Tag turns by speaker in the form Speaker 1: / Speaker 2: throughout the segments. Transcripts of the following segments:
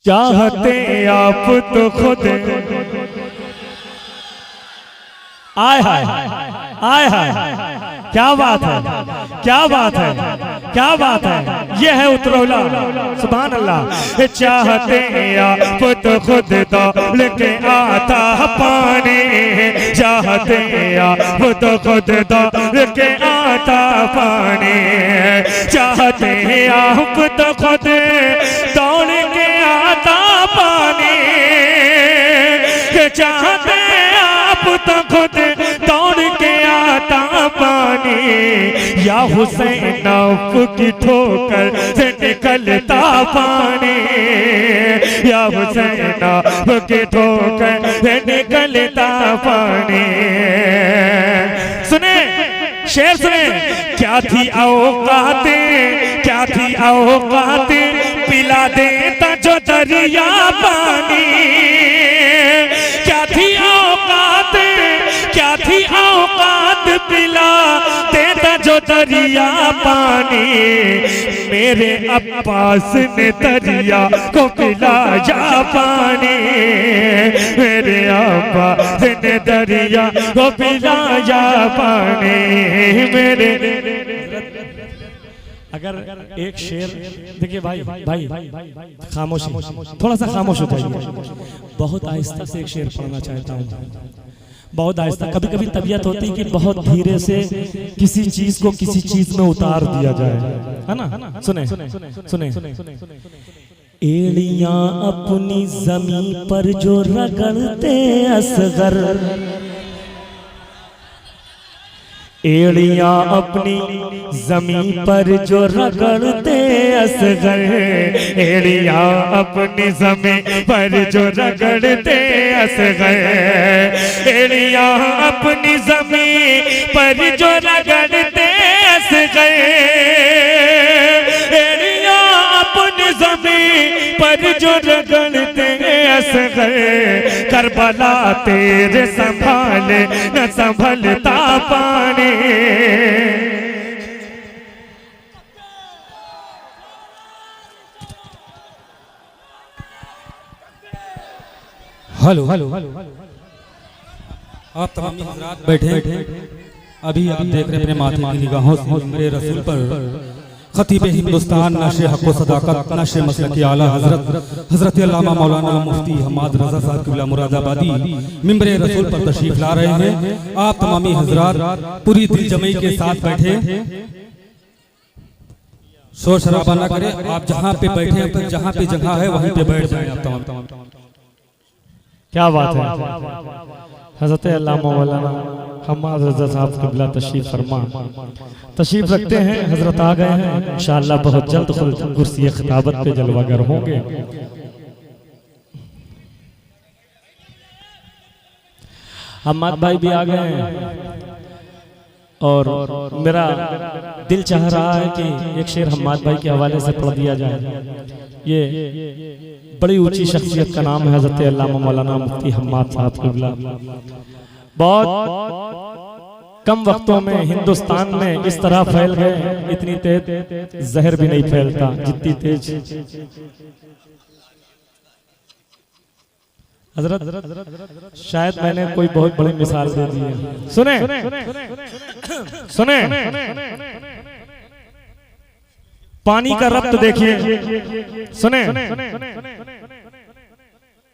Speaker 1: चाहते आप तो खुद आय हाय आय हाय, क्या बात है, क्या बात है, क्या बात है। ये है उतरौला, सुभान अल्लाह। चाहते आप तो खुद दौड़ के आता पानी, चाहते आप तो खुद दौड़ के आता पानी, चाहते आप तो खुद दौड़ के आता पानी, चाहते आप तो खुद दौड़ के आता पानी, या हुसैन की ठोकर से निकलता पानी, या हुसैन की ठोकर से निकलता पानी। सुने शेर सुने, क्या थी औकाते, क्या थी औकाते, पिला देता जो दरिया पानी, क्या थी औकात, क्या थी औकात, पिला देता जो दरिया पानी, मेरे अब्बास ने दरिया को पिलाया पानी, मेरे अब्बास ने दरिया को पिलाया पानी, मेरे। अगर एक शेर देखिए भाई भाई खामोश, थोड़ा सा खामोश हो जाइए। बहुत आहिस्ता से एक शेर पढ़ना चाहता हूँ, बहुत आहिस्ता। कभी कभी तबीयत होती है कि बहुत धीरे से किसी चीज को किसी चीज में उतार दिया जाए, है ना। सुने सुने, एड़ियां अपनी जमीन पर जो रगड़ते असगर, एड़ियां अपनी जमीन पर जो रगड़ते असगर, एड़ियां अपनी जमीन पर जो रगड़ते असगर, एड़ियां अपनी जमीन पर जो रगड़ते असगर, एड़ियां अपनी जमीन पर जो रगड़ते असगर, करबला तेरे संभाले न संभलता पानी।
Speaker 2: हेलो हेलो, आप तमाम हज़रात बैठे, अभी आप देख रहे हैं अपने माथे की निगाहों से मेरे रसूल पर खतीब हिंदुस्तान नशे हक़ सदाकत नशे मसलक के आला हज़रत अल्लामा मौलाना मुफ्ती हम्माद रज़ा साहब क़िबला मुरादाबादी मिंबरे रसूल पर तशरीफ ला रहे हैं। आप तमामी हज़रात पूरी दिल जमई के साथ बैठे, शोर शराबा ना करें। आप जहाँ पे बैठे हैं, जहाँ पे जगह है वहीं पे बैठ जाएं आप तमाम।
Speaker 1: क्या बात है। हज़रत अल्लामा मौलाना हम्माद रज़ा साहब क़िबला तशरीफ फरमा, तशरीफ रखते हैं। हजरत आ गए हैं, इंशाअल्लाह बहुत जल्द खुद कुर्सी खिताबत पे जलवागर होंगे। हम्माद भाई भी आ गए हैं और मेरा दिल चाह रहा है कि एक शेर हम्माद भाई के हवाले से पढ़ दिया जाए। ये बड़ी ऊंची शख्सियत का नाम है हज़रत अल्लामा मौलाना मुफ्ती हम्माद साहब क़िबला। बहुत कम वक्तों में हिंदुस्तान में इस तरह फैल गए, इतनी तेज जहर भी नहीं फैलता जितनी तेज हजरत। शायद मैंने कोई बहुत बड़ी मिसाल दे दी है। सुने सुने, पानी का रब्त देखिए। सुने,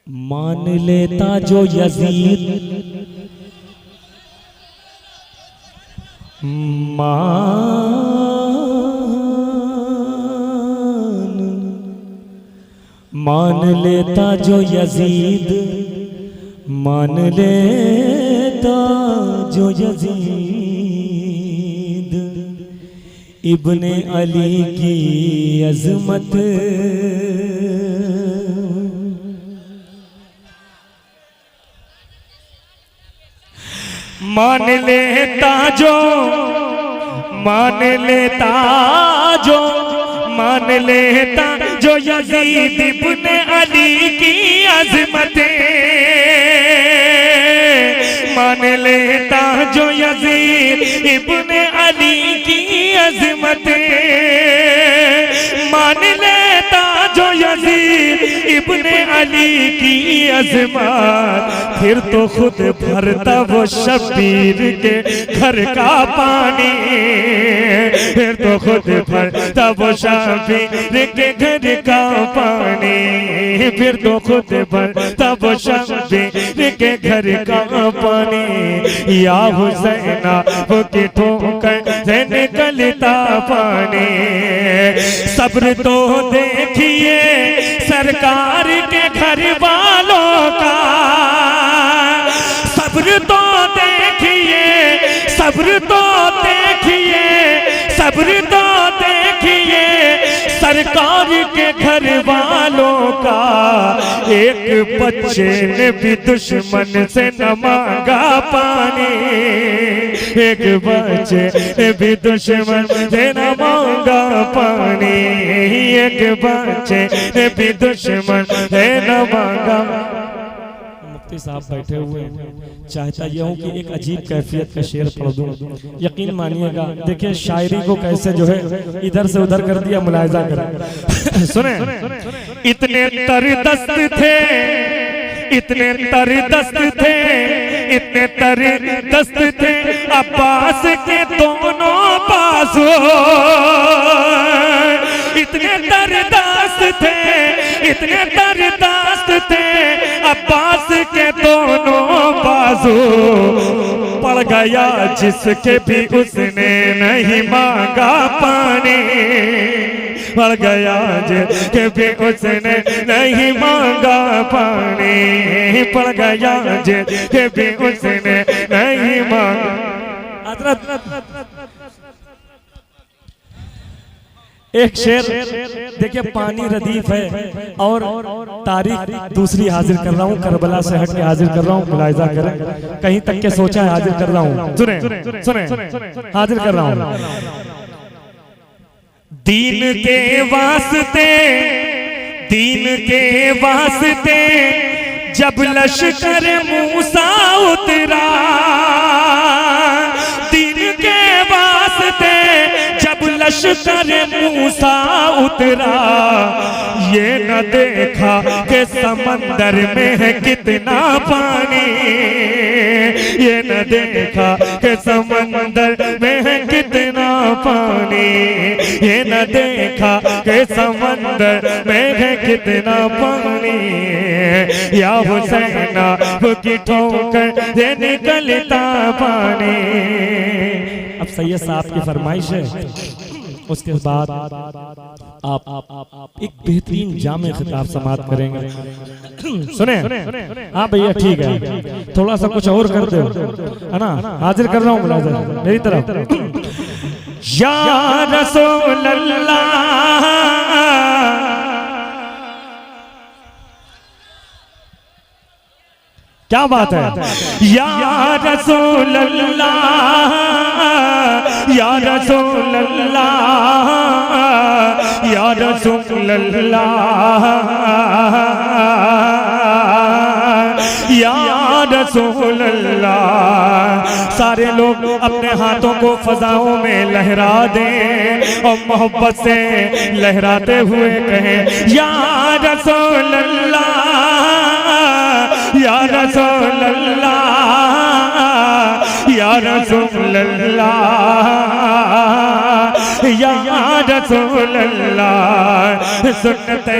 Speaker 1: मान लेता जो यजीद मान लेता जो यजीद, मान लेता जो यजीद, इब्ने अली की अजमत मान लेता जो, मान लेता जो, मान लेता जो यजीद इब्ने अली की अजमतें, मान लेता जो यजीद इब्ने अली की अजमतें, मान लेता जो यजीद इब्ने इब्ने अली की अजमत, फिर तो खुद भरता वो शबीर के घर का पानी, फिर तो खुद भरता वो शबीर के घर का पानी, फिर तो खुद भरता वो शबीर के घर का पानी। या हुसैना वो की ठोकर से निकलता पानी। सब्र तो देखिए सरकार के घर वालों का, सब्र तो देखिए, सब्र तो देखिए, सब्र तो देखिए सरकार के घर वालों का। एक बच्चे ने भी दुश्मन से न मांगा पानी, एक बच्चे ने भी दुश्मन से न मांगा पानी, एक बच्चे ने भी दुश्मन से न मांगा। मुफ्ती साहब बैठे हुए हैं, चाहता यह हूँ कि एक अजीब कैफियत का शेर पढ़ दूं। यकीन मानिएगा, देखिए शायरी को कैसे जो है इधर से उधर कर दिया, मुलाहिजा करें। सुने, इतने तरदस्त थे, इतने तरदस्त थे, इतने तरदस्त थे अब्बास के दोनों बाजू, इतने तरदस्त थे, इतने तरदस्त थे अब्बास के दोनों बाजू। पड़ गया जिसके भी उसने नहीं मांगा पानी, पड़ गया जिसके भी उसने नहीं मांगा पानी, पड़ गया जिसके भी उसने नहीं मांगा। एक शेर देखिए, पानी रदीफ है और तारीख दूसरी हाजिर कर रहा हूँ, करबला से हट के हाजिर कर रहा हूँ, मुलाहिजा करें, कहीं तक के सोचा है हाजिर कर रहा हूँ। सुने सुने हाजिर कर रहा हूँ। दीन के वास्ते, दीन के वास्ते जब लश्कर मूसा उतरा, दीन के वास्ते जब लश्कर मूसा उतरा, ये न देखा कि समंदर में है कितना पानी, ये न देखा कि समंदर में है कितना पानी, ये न देखा कि समंदर में है कितना पानी। या हुसैना वो की ठोकर से निकलता पानी। अब सैयद साहब की फरमाइश है, उसके बाद आप एक बेहतरीन जामे खिताब समाप्त करेंगे। सुने, हाँ भैया ठीक है, थोड़ा सा कुछ और कर दो, है ना, हाजिर कर रहा हूँ मुलाज़िम मेरी तरफ। या रसूल अल्लाह, क्या बात है। या रसूल अल्लाह, या रसूल अल्लाह, या रसूल अल्लाह, या रसूल अल्लाह। सारे लोग अपने हाथों को फजाओं में लहरा दें और मोहब्बत से लहराते हुए कहें, या रसूल अल्लाह, या रसूल अल्लाह, या रसूल अल्लाह, या रसूल अल्लाह। सुनते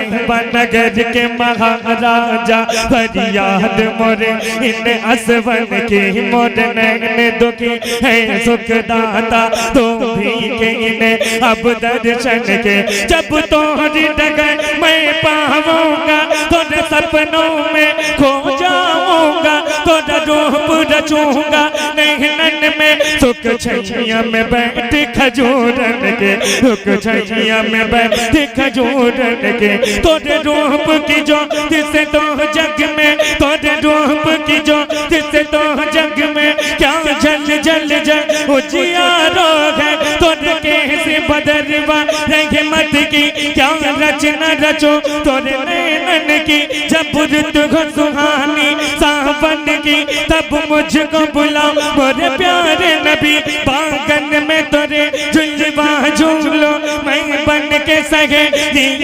Speaker 1: नगर के महाराजा फरियाद मोरे, इन असवन की मोर नैन दुखी है सुखदाता, तो भी के इन्हें अब दर्शन के जब तोहरी डगर मैं पाऊंगा, तोरे सपनों में खो जाऊंगा, तोरा रूप रचूंगा नैनन में, सुख छैया में बैठ खजूरन के, सुख छैया में बैठ खजूरन के, तोरे रूप की जो जिससे तो जग में, तोरे रूप की जो जिससे तो जग में क्या जल जल जल उजियारो है, तोरे कैसे बदरवा रहमत की क्या रचना रचो, तोरे नैनन की जब रुत हो सुहानी सावन की, तब मुझको बुलाओ मोरे प्यारे नबी, बागन में तोरे झुलवा झूलो मैं बन के सगे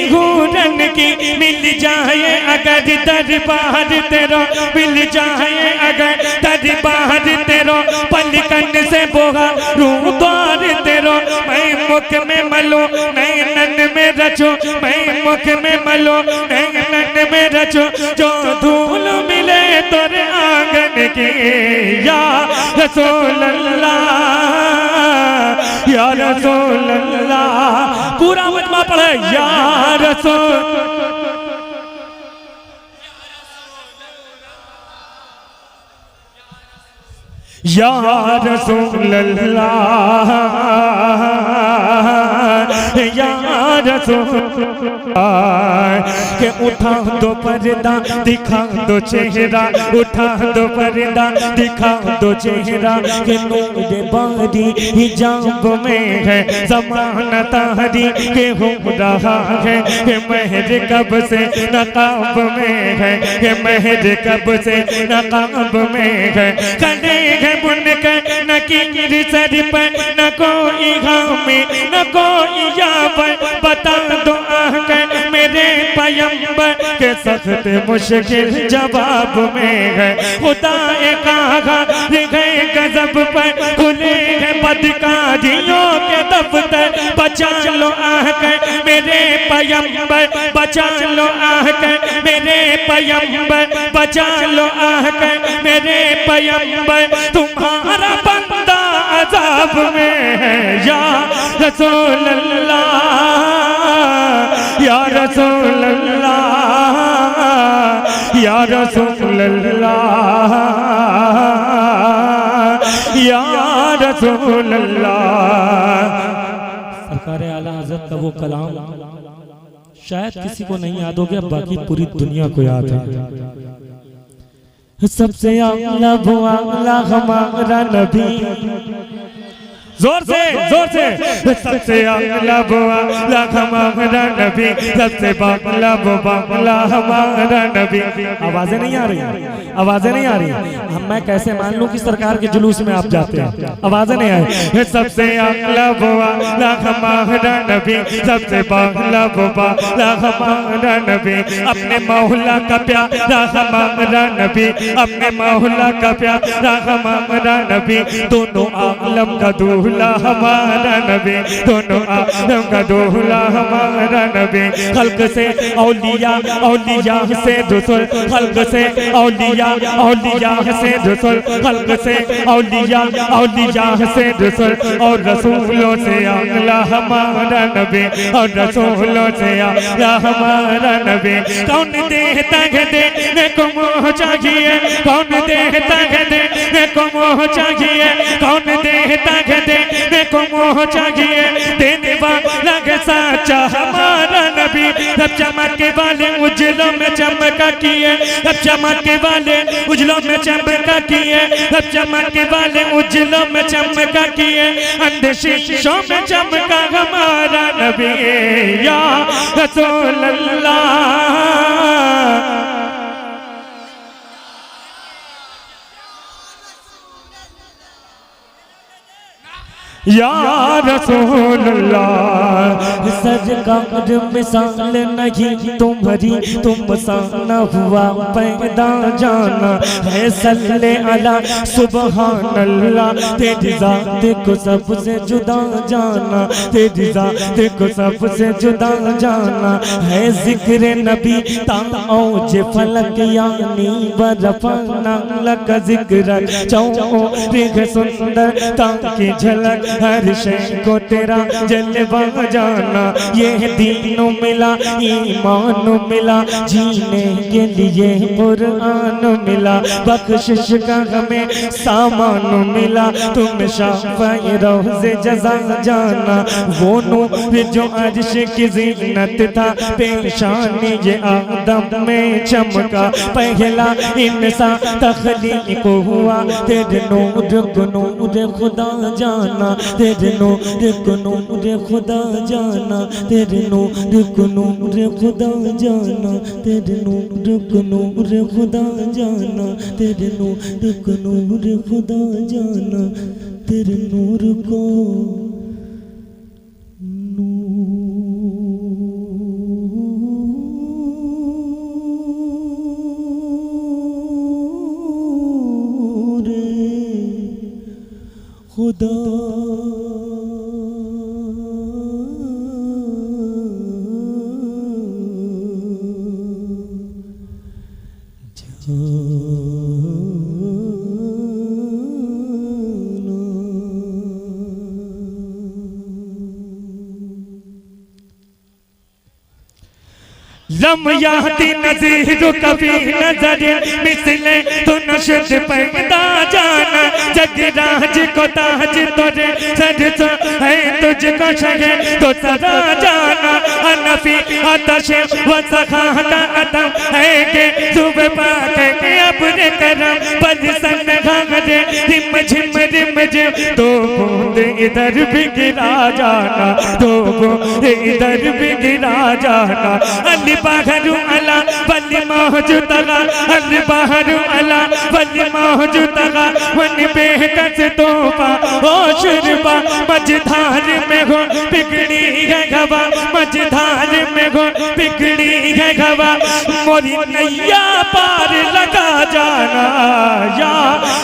Speaker 1: घूरन की मिल जाए अगर दरबार तेरो, मिल जाए अगर दरबार तेरो, पलकन से बोगा रूद्वार तेरो। मैं मुख में मलो नैनन में रचो, मैं मुख में मलो नैनन में रचो, जो धूल मिले तोरे आंगन की। या रसूल अल्लाह, या रसूल अल्लाह, पूरा मजमा पढ़े या रसूल, या रसूल अल्लाह, या रसूल के उठा दो पर्दा दिखा दो चेहरा, उठा दो पर्दा दिखा दो चेहरा, के नूर बारी हिजाब में है ज़माना तारी के हो रहा है, के महर कब से नकाब में है, के महर कब से नकाब में है। खड़े हैं बुनकर नकीर सर पर, न कोई हामी न कोई यावर, बता दो आकर मेरे पैगंबर के सख्त मुश्किल जवाब में है। खुदा कहा गए गजब पर, खुले हैं बदकारियों के दफ्तर, बचा लो आकर मेरे पैगंबर, बचा लो आकर मेरे पैगंबर, बचा लो आकर मेरे पैगंबर, तुम्हारा बंदा अज़ाब में है। या रसूल अल्लाह, या रसूल अल्लाह, या रसूल अल्लाह, या रसूल अल्लाह।
Speaker 3: सरकार आला हज़रत का वो कलाम शायद किसी को नहीं याद हो गया, बाकी पूरी दुनिया को याद है।
Speaker 1: सबसे आला वो आला हमारा नबी, जोर से सबसे आला वो आला हमारा नबी, सबसे बाला वो बाला हमारा नबी। आवाजें नहीं आ रही, आवाजें नहीं आ रही। हम मैं कैसे मान लूं कि सरकार के जुलूस में आप जाते हैं, आवाजें नहीं आई। सबसे आला वो आला हमारा नबी, सबसे बाला वो बाला हमारा नबी, अपने मौला का प्यारा हमारा नबी, अपने मौला का प्यारा हमारा नबी, दोनों आलम का दूल्हा हमारा नबी, दोनों आलम का दूल्हा हमारा नबी। खल्क से औलिया, औलिया से रसूल, खल्क से औलिया, औलिया से रसूल, खल्क से औलिया, औलिया से रसूल, और रसूलों से आला हमारा नबी, और रसूलों से आला हमारा नबी। कौन देता है देने को मोह चाहिए, कौन देता है देने को मोह चाहिए, कौन देता है देने को मोह चाहिए, देने वाला साचा हमारा नबी। सब चमके वाले उजलों में चमका किए, सब चमके वाले उजलों में चमका किए, सब चमके वाले उजलों में चमका किए, अंधे शीशों में चमका हमारा नबी। या रसूल अल्लाह, या रसूल अल्लाह। सरकार मिसाल नहीं तुम्हारी, तुम साना हुआ पैदा जाना है। सल्ले अला सुबहान अल्लाह, तेरी जात को सबसे जुदा जाना, तेरी जात को सबसे जुदा जाना है। जिक्र नबी ताओज फलक यानी बरफाना लक जिक्र चौरिग सुंदर ताकि झलक हर शय को तेरा जलवा जाना। ये दीनों मिला ईमान मिला, जीने के लिए कुरान मिला, बख्शिश का हमें सामान मिला। तुम शाफ़ई रोज़े जज़ा जाना, वो नूर जो अर्श की ज़ीनत था, पेशानी ये आदम में चमका। पहला इंसान तख़लीक़ हुआ, तेरे नूर को नूर खुदा जाना, तेरे नूर को नूर खुदा जाना, तेरे नूर को नूर खुदा जाना, तेरे नूर को नूर खुदा जाना, तेरे नूर को नूर खुदा जाना, तेरे नूर को नूर
Speaker 3: खुदा लम याती नज़ीर कभी नजर मिसले तो नशद पैदा जाना जगराज को ताज तोरे सर तो है तुझको शगे तो सदा जाना अनफी आतश व सखाता अदम है के सुबह पाके के अपने करम पर सन घाघरे रिम झिम तो बूंद इधर भी गिरा जाना तो बूंद इधर भी गिरा जाना अली बाहरु अला वली मौजूदगा अली बाहरु अला वली मौजूदगा वन बेकस तोफा ओ शुरबा मझधार में हो बिगड़ी है गवा मझधार में हो बिगड़ी है गवा मोरी नैया पार लगा जाना या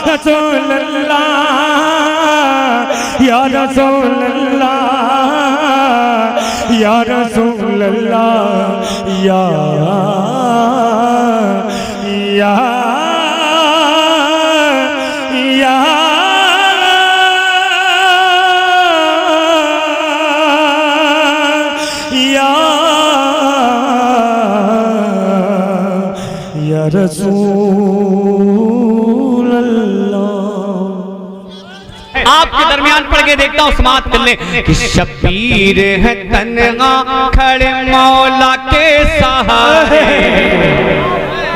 Speaker 3: रसूल अल्लाह या रसूल अल्लाह या रसूल अल्लाह या या या या रसूल अल्लाह।
Speaker 4: आपके दरमियान पढ़ के देखता हूँ समात कर ले कि शबीर है तन्हा खड़े मौला के सहारे।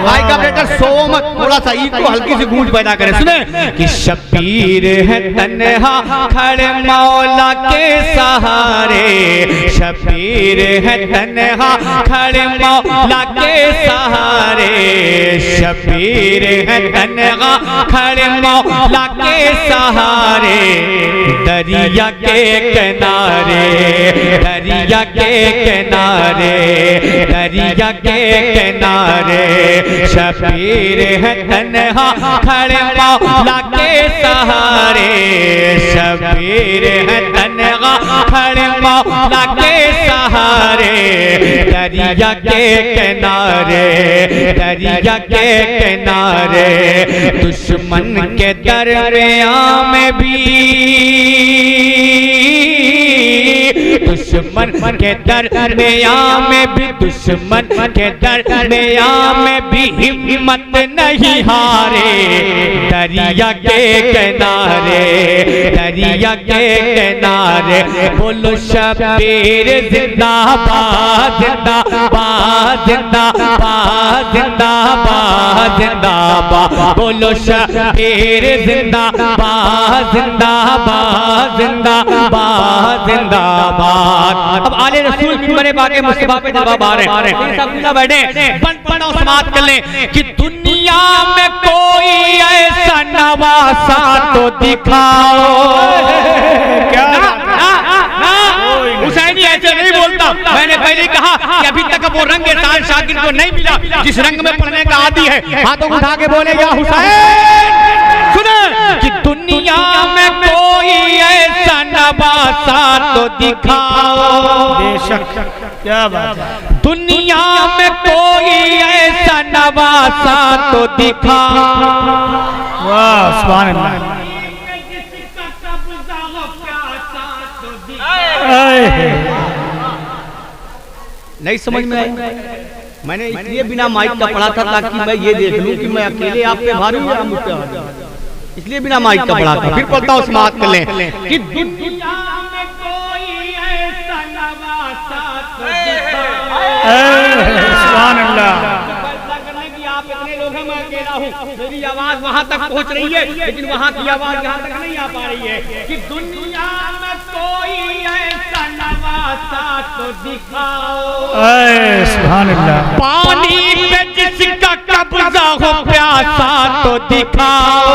Speaker 4: भाई का बेटा सो मत, थोड़ा सा ईद को हल्की सी गूंज पैदा करे। सुने कि शबीर है तन्हा खड़े मौला के सहारे, शबीर है तन्हा खड़े मौला के सहारे, शबीर है तन्हा खड़े मौला के सहारे। दरिया के किनारे, दरिया के किनारे, दरिया के किनारे शबीर है तन्हा खड़े मौला के सहारे, शबीर है तन्हा खड़े मौला के सहारे। दरिया के किनारे, दरिया के किनारे दुश्मन के दरमियां में भी, दुश्मन के दरमियां में भी, दुश्मन के दरमियां में भी हिम्मत नहीं हारे। दरिया के किनारे, दरिया के किनारे बोलो शबीर जिंदाबाद, जिंदाबाद, जिंदाबाद, जिंदाबाद, जिंदाबाद बोलो शबीर जिंदाबाद, जिंदाबाद, जिंदाबाद, जिंदाबाद। अब आले रसूल मिंबर बाके मुस्तफा पे जवाब आ रहे हैं, सब ना बैठे बन पढ़ो समात कर ले कि दुनिया में कोई ऐसा नवासा तो दिखाओ। क्या हुसैनी ऐसे नहीं बोलता। मैंने पहले कहा कि अभी तक वो रंग साल शाकिर को नहीं मिला जिस रंग में पढ़ने का आदी है। हाथों उठा के बोले या हुसैन। सुने कि दुनिया में कोई ऐसा नवासा तो दिखाओ।
Speaker 1: बेशक, क्या बात है।
Speaker 4: दुनिया में कोई ऐसा नवासा तो दिखाओ।
Speaker 1: वाह सुभान अल्लाह।
Speaker 4: नहीं समझ में आई। मैंने इसलिए बिना माइक का पढ़ा था ताकि मैं ये देख लूं कि मैं अकेले आप पे भारी हूं या मुझ पे भारी, इसलिए बिना माइक का पढ़ा था। फिर पढ़ता हूं समात कर लें कि दुनिया में कोई ऐसा नवासा तो
Speaker 1: सुभान अल्लाह।
Speaker 4: आप इतने लोग हैं, मैं अकेला हूँ, मेरी आवाज वहां तक पहुंच रही है लेकिन वहां की आवाज यहाँ तक नहीं आ पा रही है कि दुनिया में कोई ऐसा नवासा तो दिखाओ।
Speaker 1: सुभान अल्लाह।
Speaker 4: पानी पे जिसका कब्जा हो प्यासा तो दिखाओ,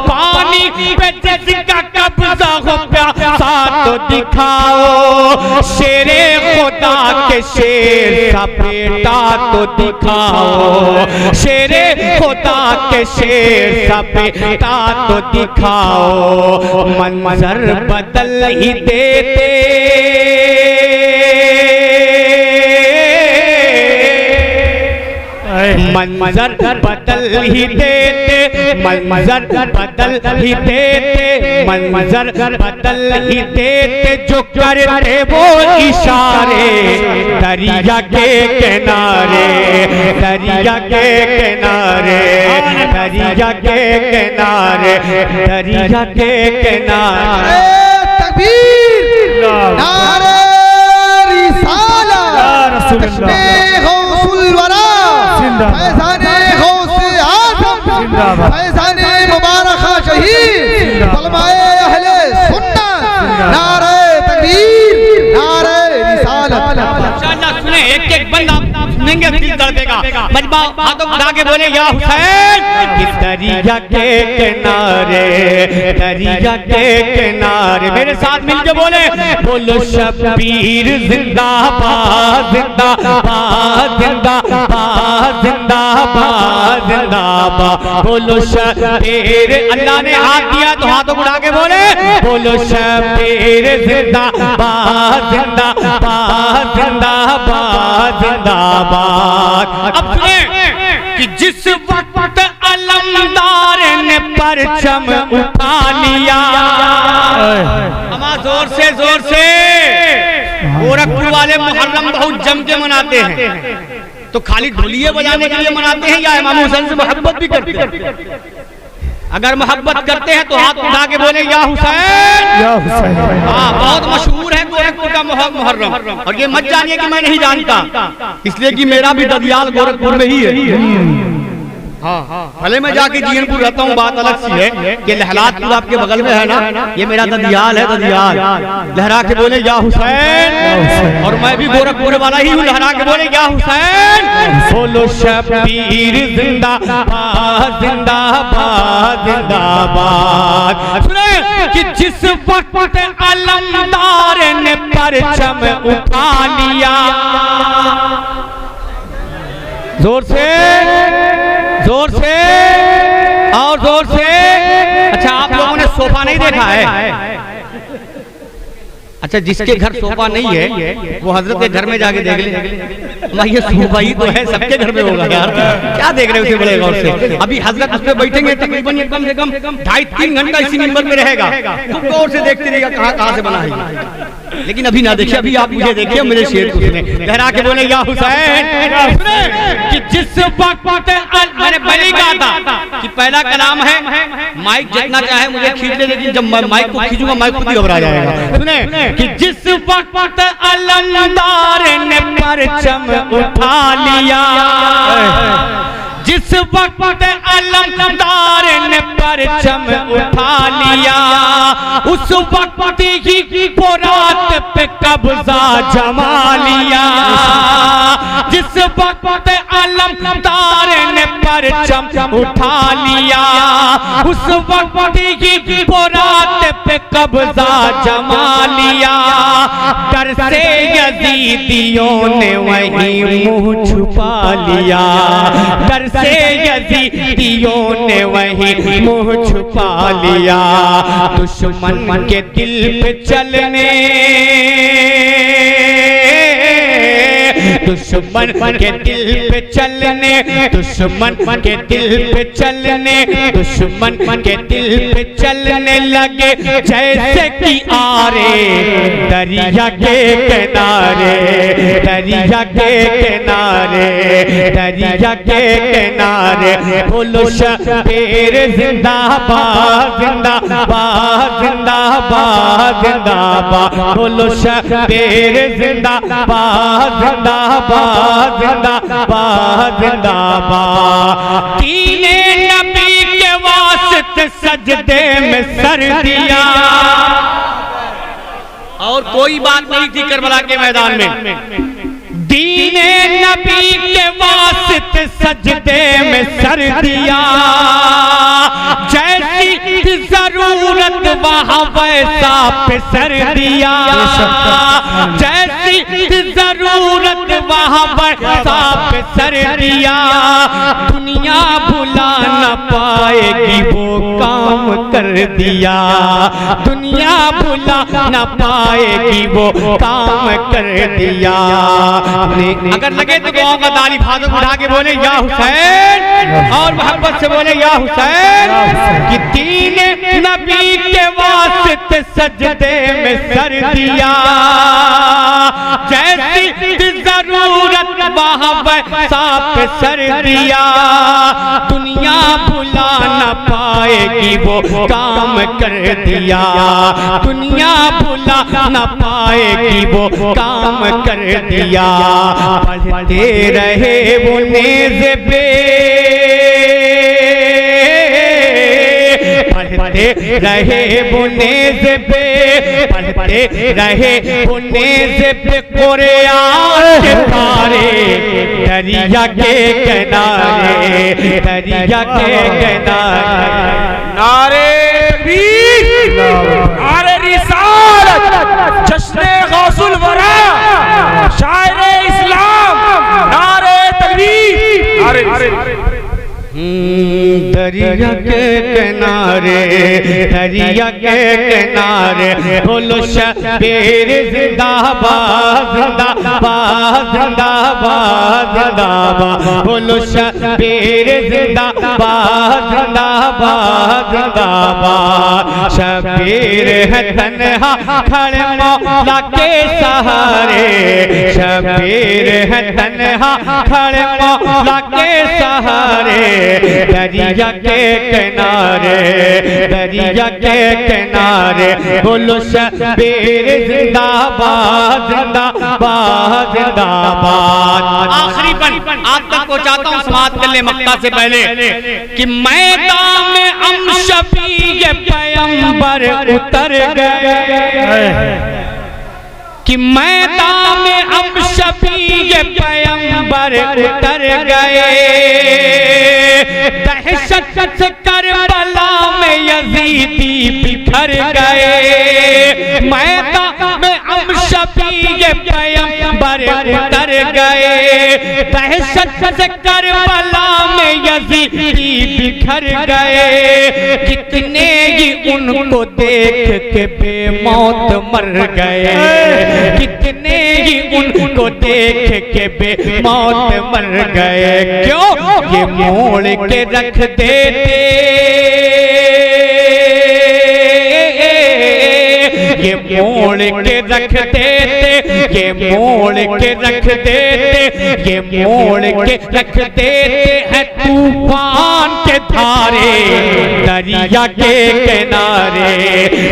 Speaker 4: पानी पे जिसका कब्जा हो प्यासा तो तो दिखाओ, शेरे खुदा के शेर सा बेटा तो दिखाओ, शेरे खुदा के शेर सा बेटा तो दिखाओ। मंजर बदल ही देते मंजर बदल ही देते, मंजर बदल ही देते, मंजर बदल ही देते, जो करते वो इशारे दरिया के किनारे, दरिया के किनारे, दरिया के किनारे, दरिया के किनारे।
Speaker 5: तकबीर, नारे रिसालत, तकबीर गौसुल वरा, फैज़ाने गौसे आज़म, फैज़ाने मुबारक शहीद, तलबाए अहले सुन्नत, नारे तकबीर, नारे रिसालत।
Speaker 4: इंशाअल्लाह सुने, एक बंदा सुनेंगे दिल कर देगा। मजमा हाथों उठा के बोले या हुसैन, दरिया के किनारे, दरिया के किनारे, मेरे साथ मिलके बोले, बोलो शब्बीर जिंदाबाद, जिंदाबाद, जिंदाबाद, जिंदाबाद, जिंदाबाद, बोलो शब्बीर। अल्लाह ने हाथ दिया तो हाथों उठा के बोले, बोलो शब्बीर जिंदाबाद, जिंदाबाद, जिंदाबाद, जिंदाबाद। अब सुने कि जिस वक्त अलमदार ने परचम उठा लिया, जोर से गोरखपुर वाले मुहर्रम बहुत जम के मनाते हैं, तो खाली ढोलिये बजाने के लिए मनाते हैं या इमाम हुसैन से मोहब्बत भी करते हैं? अगर मोहब्बत करते हैं तो हाथ उठा के बोले या हुसैन, या हुसैन। हाँ, बहुत मशहूर है गोरखपुर का मुहर्रम, और ये मत जानिए कि मैं नहीं जानता, इसलिए कि मेरा भी ददियाल गोरखपुर में ही है। हाँ, भले मैं जाके जीनपुर रहता हूँ, बात अलग सी है कि लहलातपुर आपके बगल में है ना, ये मेरा ददियाल है, ददियाल। लहरा के बोले या हुसैन, और मैं भी गोरखपुर वाला ही हूँ, लहरा के बोले या हुसैन। बोलो शब्बीर जिंदाबाद, जिंदाबाद, जिंदाबाद। सुने कि जिस वक्त अलमदार ने परचम उठा लिया, जोर से और जोर से। अच्छा, आप लोगों ने सोफा नहीं देखा है? अच्छा, जिसके घर सोफा नहीं है वो हजरत के घर में जाके देख ले। ये सोफा ही तो है, सबके घर में होगा यार, क्या देख रहे हो उसे बड़े गौर से। अभी हजरत उस पे बैठेंगे, तकरीबन कम से कम 2.5-3 घंटा इसी मिंबर में रहेगा, खूब गौर से देखते रहिएगा कहाँ से बना है। लेकिन अभी ना देखिए, अभी आप मुझे देखिए, मेरे शेर को सुने, लहरा के बोले या हुसैन। कि जिस वक्त मैंने पहले ही कहा था कि पहला कलाम है, माइक जितना चाहे मुझे खींच ले, लेकिन जब माइक को खींचूंगा माइक खुद ही घबरा जाएगा। सुने कि जिस वक्त अलमदार ने परचम उठा लिया, जिस वक्त अलमदार ने परचम उठा लिया, उस वक्त ही पोरात पे कब्जा जमा लिया। जिस वक्त अलमदार ने परचम उठा लिया, उस वक्त ही पोरात पे कब्जा जमा लिया। डर से यजीदियों ने वहीं मुंह छुपा लिया, डर से यजीदियों ने वहीं मुंह छुपा लिया। दुश्मन के दिल पे चलने, दुश्मन के दिल पे चलने, दुश्मन के दिल पे चलने, दुश्मन के दिल पे चलने लगे जैसे कि आरे दरिया के किनारे, दरिया के किनारे, दरिया के किनारे। बोलो शब्बीर जिंदाबाद, जिंदाबाद, जिंदाबाद, जिंदाबाद। बोलो शब्बीर जिंदाबाद, जिंदाबाद, जिंदाबाद, जिंदाबाद। तीने नबी के वास्ते सजदे में सर दिया, और कोई बात नहीं थी करबला के मैदान में। दीने नबी के वास्ते सजदे में सर दिया, जैसी जरूरत वहाँ पैसा पे सर दिया, जैसी जरूरत वहाँ पैसा पे सर दिया। दुनिया भुला न पाएगी वो काम कर दिया, दुनिया भुला न पाएगी वो काम कर दिया। अगर लगे तो गाँव का दाली फादक उठा के बोले या हुसैन, और मोहब्बत से बोले या हुसैन। कि तीन नबी के वास्ते सजदे में सर दिया, जैसी जरूरत वहाँ वैसा पे सर दिया। दुनिया भुला न पाएगी वो काम कर दिया, दुनिया भुला न पाएगी वो काम कर दिया। पढ़ते रहे वो नेज़े पे, पढ़ते रहे वो नेज़े पे, पढ़ते रहे वो नेज़े पे कुरान के तारे, दरिया के किनारे, दरिया के किनारे।
Speaker 3: नारे तकबीर, नारे रिसालत, जश्ने गौसुल वरा, शायरे इस्लाम, नारे तकबीर, नारे
Speaker 4: दरिया के किनारे, दरिया के किनारे बोलो शबीर जिंदाबाद, जिंदाबाद, जिंदाबाद, जिंदाबाद, बोलो शबीर जिंदाबाद, जिंदाबाद, जिंदाबाद। शबीर है तन्हा खड़े मौला के सहारे, शबीर है तन्हा खड़े मौला के सहारे। दरिया के किनारे, दरिया के किनारे बोलो शबीर जिंदाबाद, जिंदाबाद, जिंदाबाद। आखिरी बन आप तक पहुंचाता हूं, समाप्त कर ले मक्का से पहले। कि मैदान में हम शफीए पैगंबर उतर गए, कि मैदान में हम शफीए पैगंबर उतर गए। दहशत से करबला में यजीदी बिखर गए, मैदान में हम शफीए पैगंबर उतर गए। दहशत से करबला में यजीदी बिखर गए। कितने ही उनको देख के बेमौत मर गए, कितने ही उनको देख के बेमौत मर गए। क्यों? ये मोड़ के रख देते, ये मोड़ के रख देते, ये मोड़ के रख देते, ये मोड़ के रख देते हैं तूफान के धारे। दरिया के किनारे,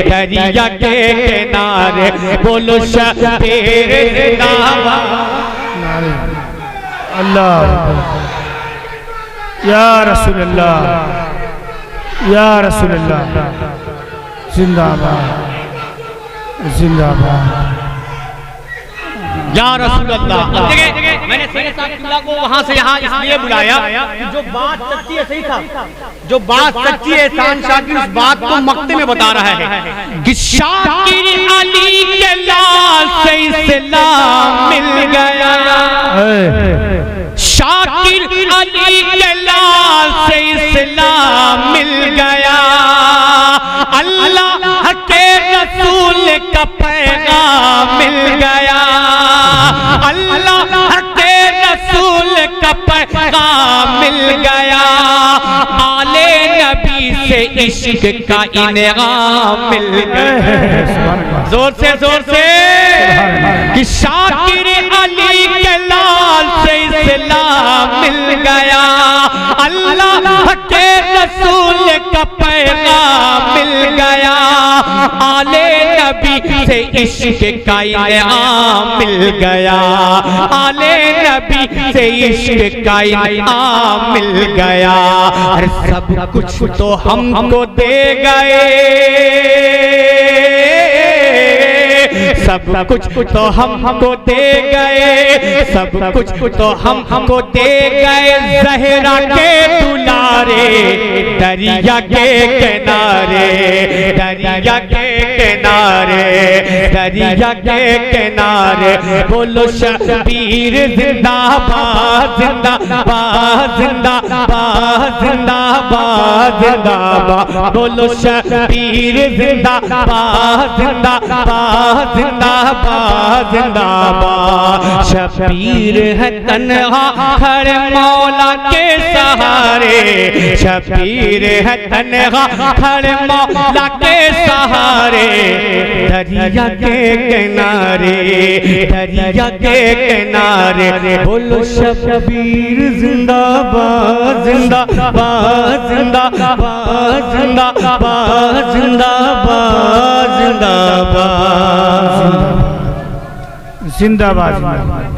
Speaker 4: दरिया के किनारे बोलो शबीर जिंदाबाद।
Speaker 1: अल्लाह या रसूल अल्लाह, या रसूल अल्लाह, जिंदाबाद, जिंदाबाद,
Speaker 4: या रसूल अल्लाह। अब देखिए, मैंने सैयद साहब किबला को वहां से यहाँ इसलिए बुलाया कि जो बात सच्ची है, सही था, जो बात सच्ची है, एहसान शाकिर उस बात को मक्ते में बता रहा है कि शाकिर अली के लाल से इस्लाम मिल गया, शाकिर अली के लाल से इस्लाम मिल गया। अल्लाह के रसूल का पैगाम मिल गया, अल्लाह के रसूल का पैगाम मिल गया। आले नबी से इश्क का इनाम मिल गया। जोर से कि शाकिर अली के लाल से इस्लाम मिल गया, अल्लाह के रसूल का पैगाम मिल गया। आले नबी से इश्क का इनाम मिल गया, आले नबी से इश्क का इनाम मिल गया। और सब कुछ तो हमको दे गए, सब कुछ तो हमको दे गए, सब कुछ तो हमको दे गए। ज़हरा के दुलारे
Speaker 3: सहारे दरिया के किनारे, दरिया के किनारे, दरिया के किनारे बोलो शबीर जिंदाबाद जिंदाबाद जिंदाबाद जिंदाबाद जिंदाबाद बोलो शबीर जिंदाबाद जिंदाबाद जिंदाबाद जिंदाबाद। शबीर है तन्हा खड़े मौला के सहारे, शबीर है तन्हा खड़े मौला के सहारे दरिया के किनारे, दरिया के किनारे बोलो शबीर जिंदाबाद जिंदाबाद जिंदाबाद जिंदाबाद जिंदाबाद जिंदाबाद
Speaker 1: जिंदाबाद।